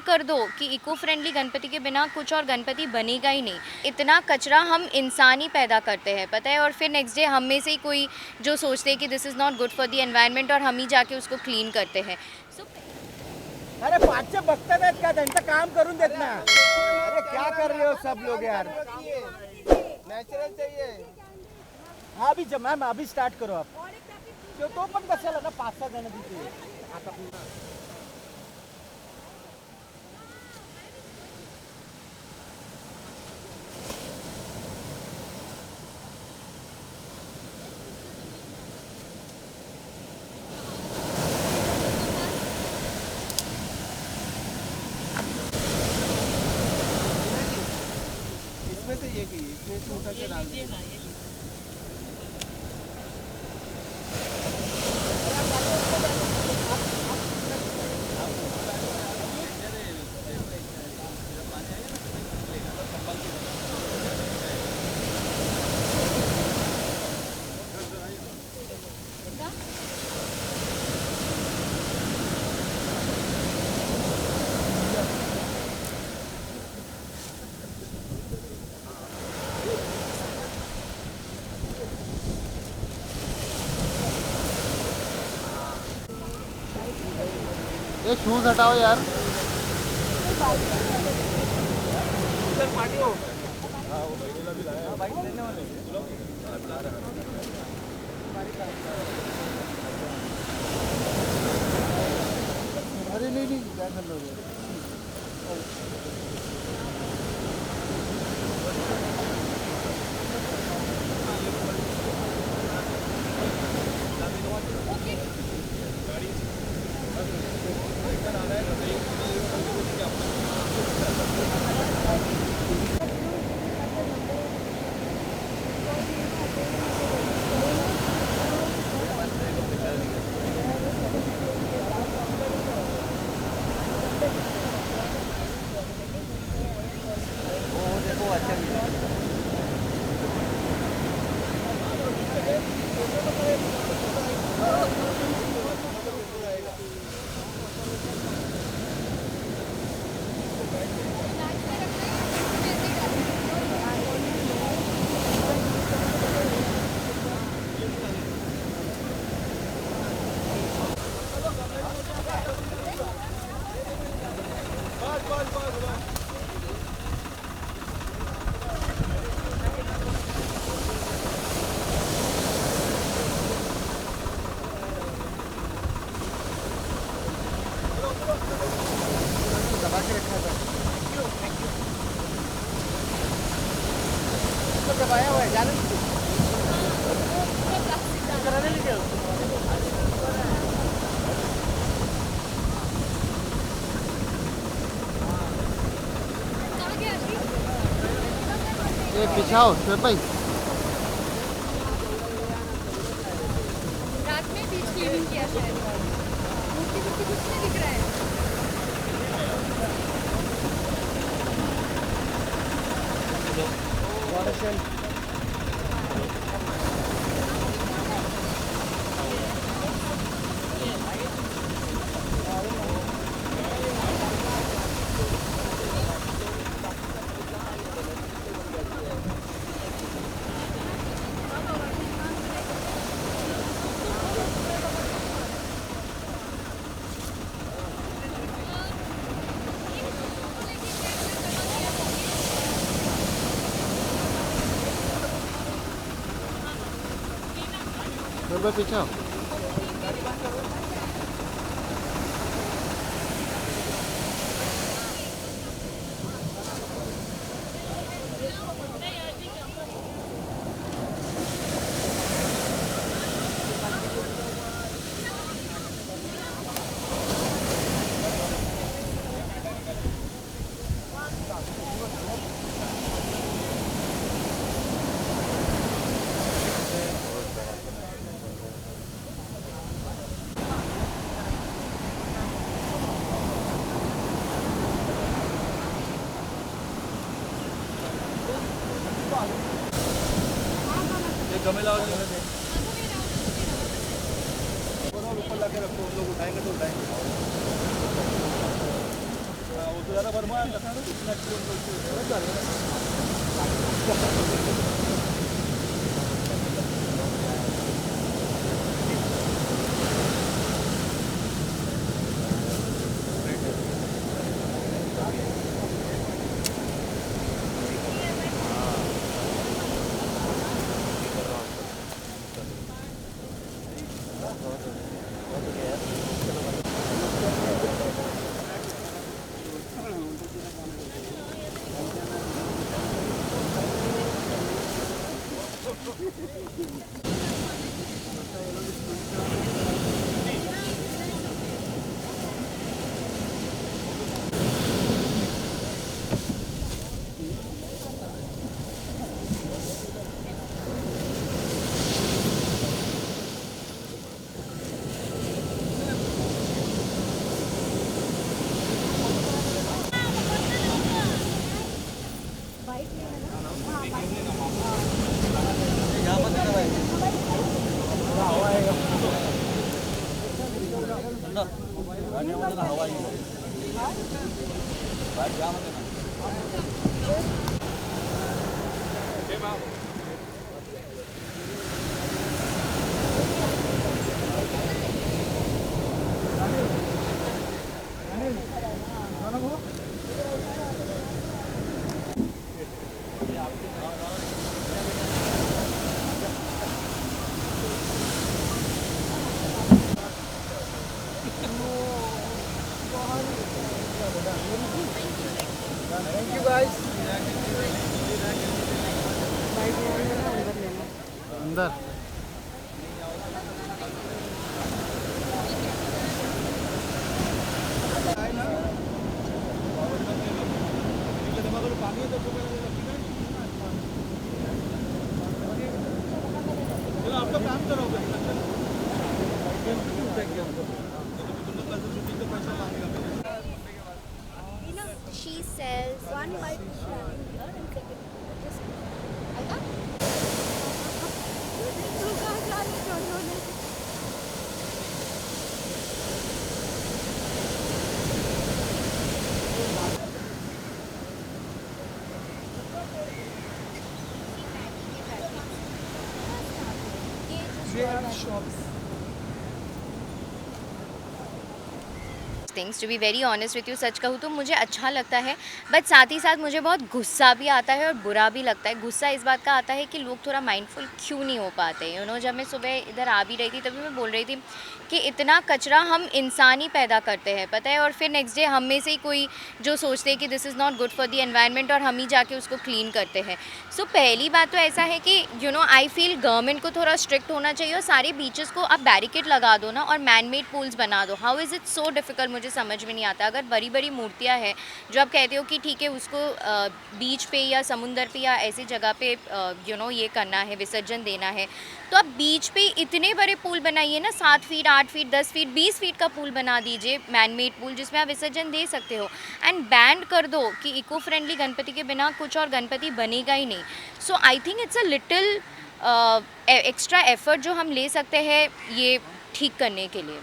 कर दो कि इको फ्रेंडली गणपति के बिना कुछ और गणपति बनेगा ही नहीं। इतना कचरा हम इंसान ही पैदा करते हैं, पता है, और फिर नेक्स्ट डे हम में से ही कोई जो सोचते हैं कि this is not good for the environment और हम ही जाके उसको क्लीन करते हैं। अरे पाचशे बघतात आहेत का, त्यांचं काम करून देत ना। अरे क्या कर रहे हो सब लोग यार, नेचुरल चाहिए। हाँ अभी मैम अभी स्टार्ट करो आप, तो पण बसेला ना 5-6 जण तिथे आता। इसमें से ये की इसमें छोटा सा डाल दीजिए। ये शूज हटाओ यार। पार्टी हो बाइक लेने वाले। अरे नहीं नहीं क्या कर लोगे। दबा के रखा था, इसको दबाया हुआ है जाने दीजिए। कराने लेके आओ। ये पिछाओ श्वेत भाई। रात में बीच क्लीनिंग किया शायद, मूर्ति कुछ नहीं दिख रहा है। श्वेत भाई पीछे आओ। गमला ऊपर ला के रखो, लोग उठाएंगे तो उठाएंगे। Thank you guys. अंदर आपका काम करोगे She sells one white things to be very honest with you, सच कहूँ तो मुझे अच्छा लगता है, बट साथ ही साथ मुझे बहुत गुस्सा भी आता है और बुरा भी लगता है। गुस्सा इस बात का आता है कि लोग थोड़ा माइंडफुल क्यों नहीं हो पाते। जब मैं सुबह इधर आ भी रही थी तभी मैं बोल रही थी कि इतना कचरा हम इंसान ही पैदा करते हैं, पता है, और फिर नेक्स्ट डे हम में से ही कोई जो सोचते हैं कि this is not good for the environment और हम ही जाके उसको क्लीन करते हैं। सो पहली बात तो ऐसा है कि आई फील गवर्नमेंट को थोड़ा स्ट्रिक्ट होना चाहिए और सारे बीचेस को आप बैरिकेड लगा दो ना और मैन मेड पूल्स बना दो। How is it so difficult, मुझे समझ में नहीं आता। अगर बड़ी बड़ी मूर्तियाँ हैं जो आप कहते हो कि ठीक है उसको बीच पे या समुंदर पे या ऐसी जगह पे ये करना है, विसर्जन देना है, तो आप बीच पे इतने बड़े पूल बनाइए ना, 7 फीट 8 फीट 10 फीट 20 फीट का पूल बना दीजिए, मैन मेड पूल, जिसमें आप विसर्जन दे सकते हो। एंड बैन कर दो कि इको फ्रेंडली गणपति के बिना कुछ और गणपति बनेगा ही नहीं। So I think it's a little extra effort जो हम ले सकते हैं ये ठीक करने के लिए।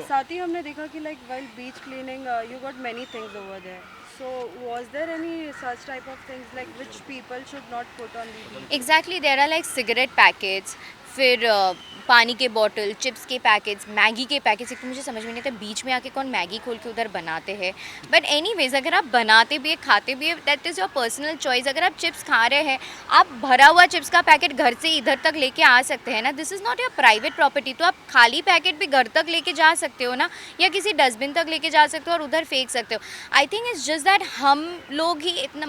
साथ ही हमने देखा कि like while beach cleaning you got many things over there. So was there any such type of things like which people should not put on the beach? Exactly, there are like cigarette packets, फिर पानी के bottle, chips के packets, Maggi के packets. एक तो मुझे समझ में नहीं आता बीच में आके कौन मैगी खोल के उधर बनाते हैं। बट एनीवेज, अगर आप बनाते भी है खाते भी है, that is your personal choice. अगर आप चिप्स खा रहे हैं, आप भरा हुआ चिप्स का पैकेट घर से इधर तक लेके आ सकते हैं ना, this is not your private property. तो आप खाली पैकेट भी घर तक लेके जा सकते हो ना, या किसी डस्टबिन तक लेके जा सकते हो और उधर फेंक सकते हो। आई थिंक इट्स जस्ट दैट हम लोग ही इतना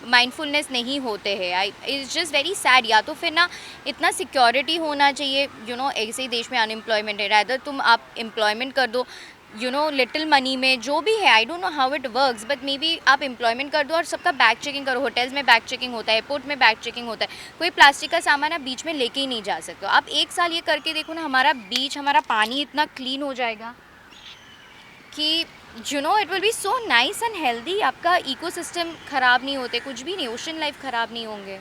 माइंडफुलनेस नहीं होते हैं। It's just very sad. या तो फिर ना इतना सिक्योरिटी होना चाहिए, ऐसे ही देश में अनएम्प्लॉयमेंट है, रैदर तुम आप एम्प्लॉयमेंट कर दो लिटिल मनी में, जो भी है, I don't know how it works, but may be आप एम्प्लॉयमेंट कर दो और सबका बैग चेकिंग करो। होटल्स में बैग चेकिंग होता है, एयरपोर्ट में बैग चेकिंग होता है। कोई प्लास्टिक का सामान आप बीच में लेके ही नहीं जा सकते हो। आप एक साल ये करके देखो ना, हमारा बीच, हमारा पानी इतना क्लीन हो जाएगा कि it will be so nice and healthy. आपका इकोसिस्टम ख़राब नहीं होते, कुछ भी नहीं, ओशन लाइफ ख़राब नहीं होंगे।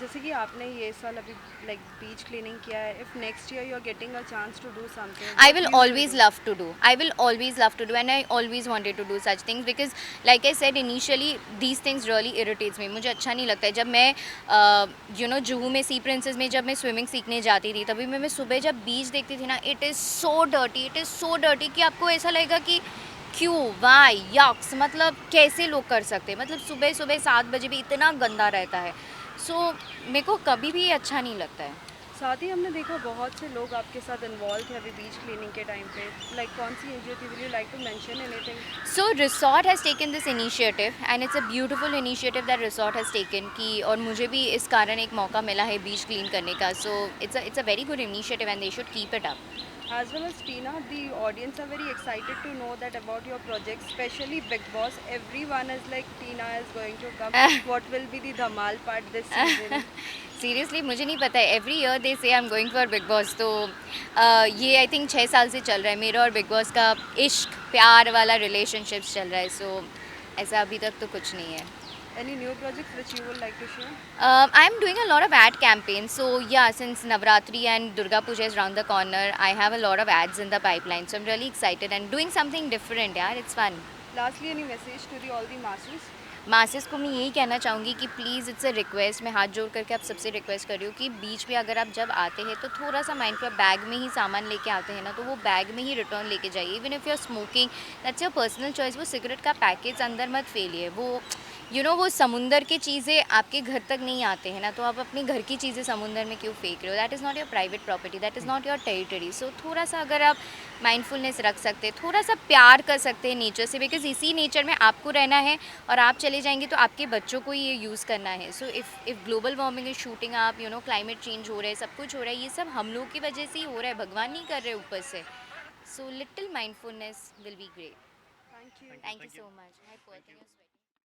जैसे कि आपने ये साल अभी लाइक बीच क्लीनिंग किया है, if next year you are getting a chance to do something, I will always love to do. I will always love to do, and I always wanted to do such things because, like I said initially, these things really irritates me. मुझे अच्छा नहीं लगता है जब मैं जुहू में सी princess में जब मैं स्विमिंग सीखने जाती थी, तभी मैं सुबह जब बीच देखती थी ना, इट इज़ सो डर्टी कि आपको ऐसा लगेगा कि क्यों, वाई, यक्स, मतलब कैसे लोग कर सकते हैं, मतलब सुबह सुबह 7 बजे भी इतना गंदा रहता है. सो मेरे को कभी भी अच्छा नहीं लगता है. साथ ही हमने देखा बहुत से लोग आपके साथ इन्वॉल्व थे अभी बीच क्लीनिंग के टाइम पे, लाइक कौन सी एनजीओ थी, will you like to mention anything? So resort has taken this initiative and it's a beautiful initiative that resort has taken कि, और मुझे भी इस कारण एक मौका मिला है बीच क्लीन करने का. So it's a very good initiative and they should keep it up. As well as Tina, the audience are very excited to know that about your project, especially Big Boss. Everyone is like, Tina is going to come. What will be the Dhamal part this season? Seriously मुझे नहीं पता है. Every year दे से I am going for big boss. तो ये I think 6 साल से चल रहा है मेरा और बिग बॉस का इश्क प्यार वाला रिलेशनशिप्स चल रहा है. सो ऐसा अभी तक तो कुछ नहीं है. Any new projects which you would like to share? I'm doing a lot of ad campaigns. So yeah, since Navratri and Durga Puja is around the corner, I have a lot of ads in the pipeline. So I'm really excited and doing something different. Yeah, it's fun. Lastly, any message to the all the masses? Masses को मैं यही कहना चाहूँगी कि please, it's a request, मैं हाथ जोड़ करके आप सबसे रिक्वेस्ट कर रही हूँ कि बीच पे अगर आप जब आते हैं तो थोड़ा सा माइंड पर बैग में ही सामान लेके आते हैं ना, तो वो बैग में ही रिटर्न लेके जाइए. Even if you are smoking, that's your personal choice. वो सिगरेट का पैकेज अंदर मत फेलिए. वो वो समुंदर की चीज़ें आपके घर तक नहीं आते हैं ना, तो आप अपने घर की चीज़ें समुंदर में क्यों फेंक रहे हो? That is not your private property, that is not your territory. सो थोड़ा सा अगर आप माइंडफुलनेस रख सकते हैं, थोड़ा सा प्यार कर सकते हैं नेचर से, बिकॉज इसी नेचर में आपको रहना है और आप चले जाएंगे तो आपके बच्चों को ये यूज़ करना है. So if global warming is shooting आप, क्लाइमेट चेंज हो रहा है, सब कुछ हो रहा है, ये सब हम लोग की वजह से ही हो रहा है, भगवान नहीं कर रहे ऊपर से. So little mindfulness will be great. Thank you. Thank you so much. Hi, poor thing.